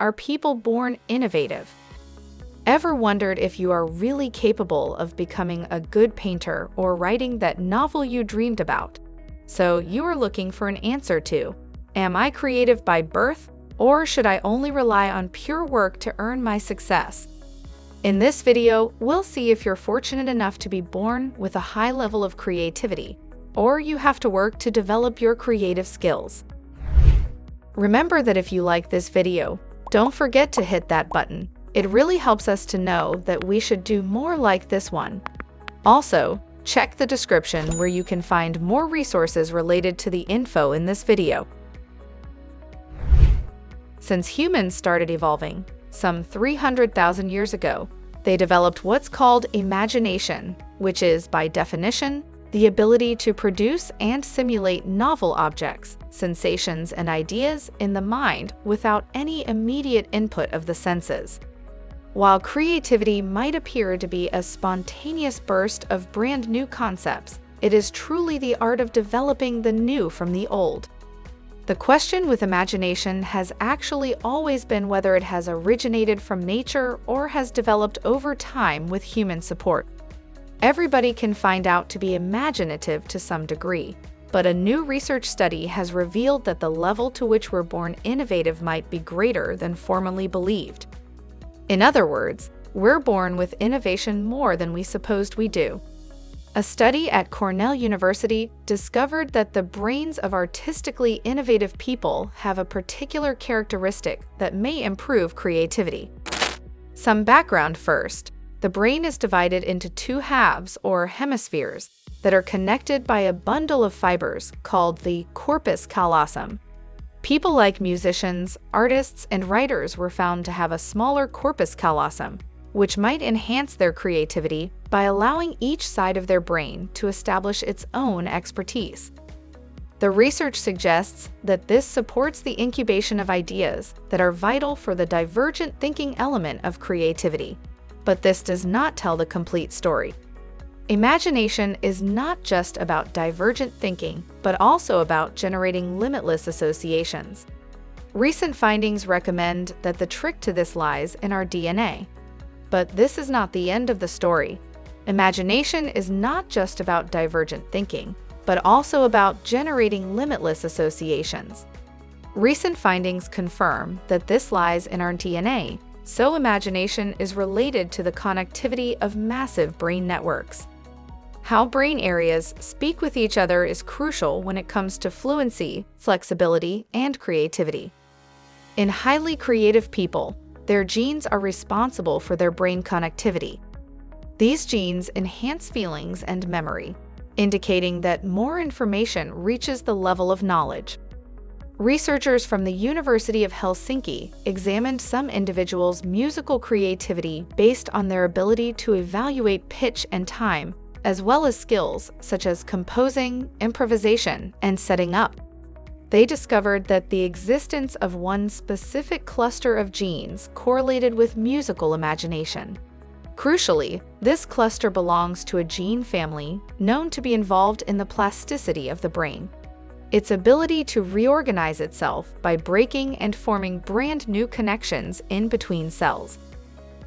are people born innovative? Ever wondered if you are really capable of becoming a good painter or writing that novel you dreamed about? So you are looking for an answer to, am I creative by birth, or should I only rely on pure work to earn my success? In this video, we'll see if you're fortunate enough to be born with a high level of creativity, or you have to work to develop your creative skills. Remember that if you like this video, don't forget to hit that button. It really helps us to know that we should do more like this one. Also, check the description where you can find more resources related to the info in this video. Since humans started evolving, some 300,000 years ago, they developed what's called imagination, which is, by definition, the ability to produce and simulate novel objects, sensations, and ideas in the mind without any immediate input of the senses. While creativity might appear to be a spontaneous burst of brand new concepts, it is truly the art of developing the new from the old. The question with imagination has actually always been whether it has originated from nature or has developed over time with human support. Everybody can find out to be imaginative to some degree, but a new research study has revealed that the level to which we're born innovative might be greater than formerly believed. In other words, we're born with innovation more than we supposed we do. A study at Cornell University discovered that the brains of artistically innovative people have a particular characteristic that may improve creativity. Some background first. The brain is divided into two halves, or hemispheres, that are connected by a bundle of fibers called the corpus callosum. People like musicians, artists, and writers were found to have a smaller corpus callosum, which might enhance their creativity by allowing each side of their brain to establish its own expertise. The research suggests that this supports the incubation of ideas that are vital for the divergent thinking element of creativity. But this does not tell the complete story. Imagination is not just about divergent thinking, but also about generating limitless associations. Recent findings recommend that the trick to this lies in our DNA. But this is not the end of the story. Imagination is not just about divergent thinking, but also about generating limitless associations. Recent findings confirm that this lies in our DNA, so imagination is related to the connectivity of massive brain networks. How brain areas speak with each other is crucial when it comes to fluency, flexibility, and creativity. In highly creative people, their genes are responsible for their brain connectivity. These genes enhance feelings and memory, indicating that more information reaches the level of knowledge. Researchers from the University of Helsinki examined some individuals' musical creativity based on their ability to evaluate pitch and time, as well as skills such as composing, improvisation, and setting up. They discovered that the existence of one specific cluster of genes correlated with musical imagination. Crucially, this cluster belongs to a gene family known to be involved in the plasticity of the brain. Its ability to reorganize itself by breaking and forming brand new connections in between cells.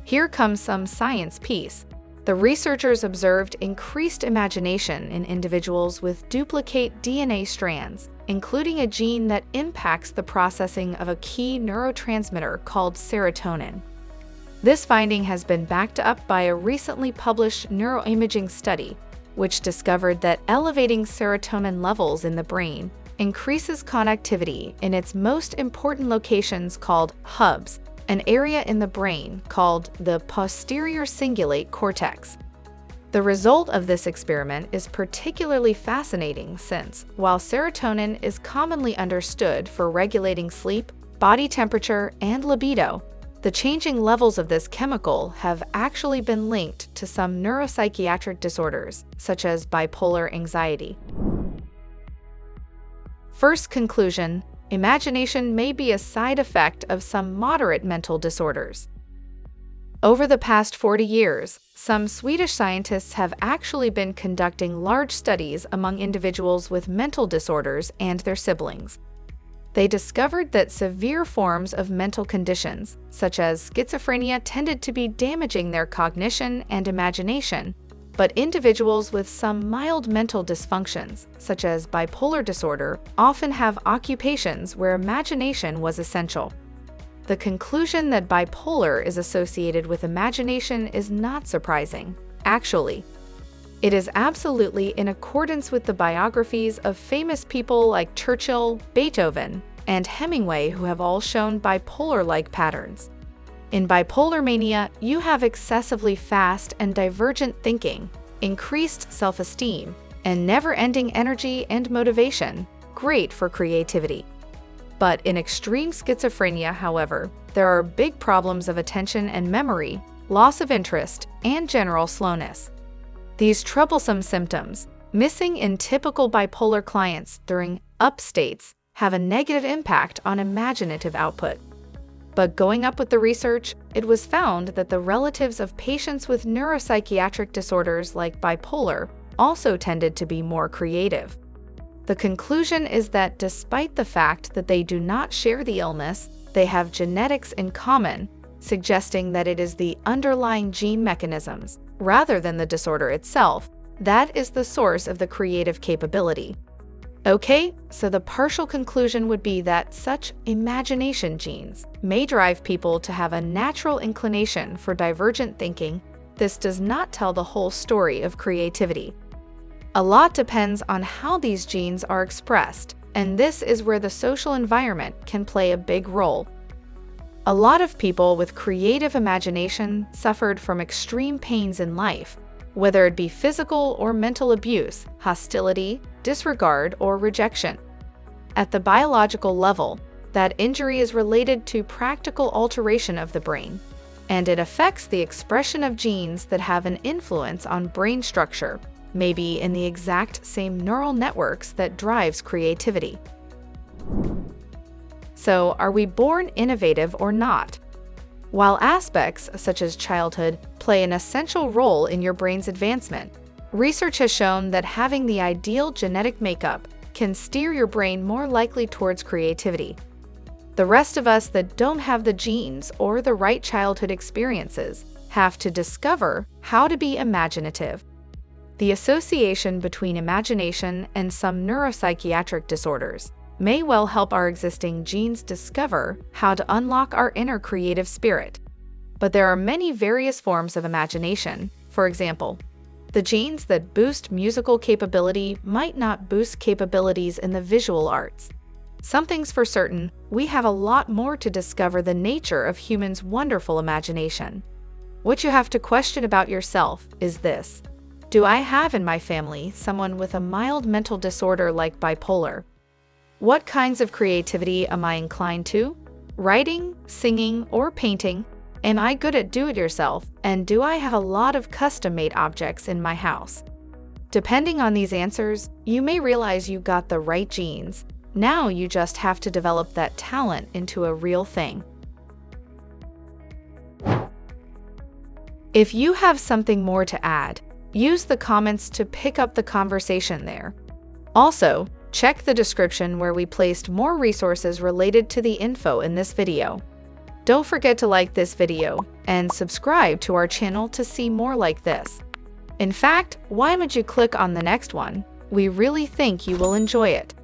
Here comes some science piece. The researchers observed increased imagination in individuals with duplicate DNA strands, including a gene that impacts the processing of a key neurotransmitter called serotonin. This finding has been backed up by a recently published neuroimaging study, which discovered that elevating serotonin levels in the brain increases connectivity in its most important locations called hubs, an area in the brain called the posterior cingulate cortex. The result of this experiment is particularly fascinating since, while serotonin is commonly understood for regulating sleep, body temperature, and libido, the changing levels of this chemical have actually been linked to some neuropsychiatric disorders, such as bipolar anxiety. First conclusion: imagination may be a side effect of some moderate mental disorders. Over the past 40 years, some Swedish scientists have actually been conducting large studies among individuals with mental disorders and their siblings. They discovered that severe forms of mental conditions, such as schizophrenia, tended to be damaging their cognition and imagination, but individuals with some mild mental dysfunctions, such as bipolar disorder, often have occupations where imagination was essential. The conclusion that bipolar is associated with imagination is not surprising, actually. It is absolutely in accordance with the biographies of famous people like Churchill, Beethoven, and Hemingway, who have all shown bipolar-like patterns. In bipolar mania, you have excessively fast and divergent thinking, increased self-esteem, and never-ending energy and motivation, great for creativity. But in extreme schizophrenia, however, there are big problems of attention and memory, loss of interest, and general slowness. These troublesome symptoms, missing in typical bipolar clients during up states, have a negative impact on imaginative output. But going up with the research, it was found that the relatives of patients with neuropsychiatric disorders like bipolar also tended to be more creative. The conclusion is that despite the fact that they do not share the illness, they have genetics in common, suggesting that it is the underlying gene mechanisms, rather than the disorder itself, that is the source of the creative capability. Okay, so the partial conclusion would be that such imagination genes may drive people to have a natural inclination for divergent thinking. This does not tell the whole story of creativity. A lot depends on how these genes are expressed, and this is where the social environment can play a big role. A lot of people with creative imagination suffered from extreme pains in life, whether it be physical or mental abuse, hostility, disregard, or rejection. At the biological level, that injury is related to practical alteration of the brain, and it affects the expression of genes that have an influence on brain structure, maybe in the exact same neural networks that drives creativity. So, are we born innovative or not? While aspects such as childhood play an essential role in your brain's advancement, research has shown that having the ideal genetic makeup can steer your brain more likely towards creativity. The rest of us that don't have the genes or the right childhood experiences have to discover how to be imaginative. The association between imagination and some neuropsychiatric disorders may well help our existing genes discover how to unlock our inner creative spirit. But there are many various forms of imagination. For example, the genes that boost musical capability might not boost capabilities in the visual arts. Something's for certain, we have a lot more to discover the nature of humans' wonderful imagination. What you have to question about yourself is this: do I have in my family someone with a mild mental disorder like bipolar? What kinds of creativity am I inclined to? Writing, singing, or painting? Am I good at do-it-yourself? And do I have a lot of custom-made objects in my house? Depending on these answers, you may realize you got the right genes. Now you just have to develop that talent into a real thing. If you have something more to add, use the comments to pick up the conversation there. Also, check the description where we placed more resources related to the info in this video. Don't forget to like this video and subscribe to our channel to see more like this. In fact, why don't you click on the next one? We really think you will enjoy it.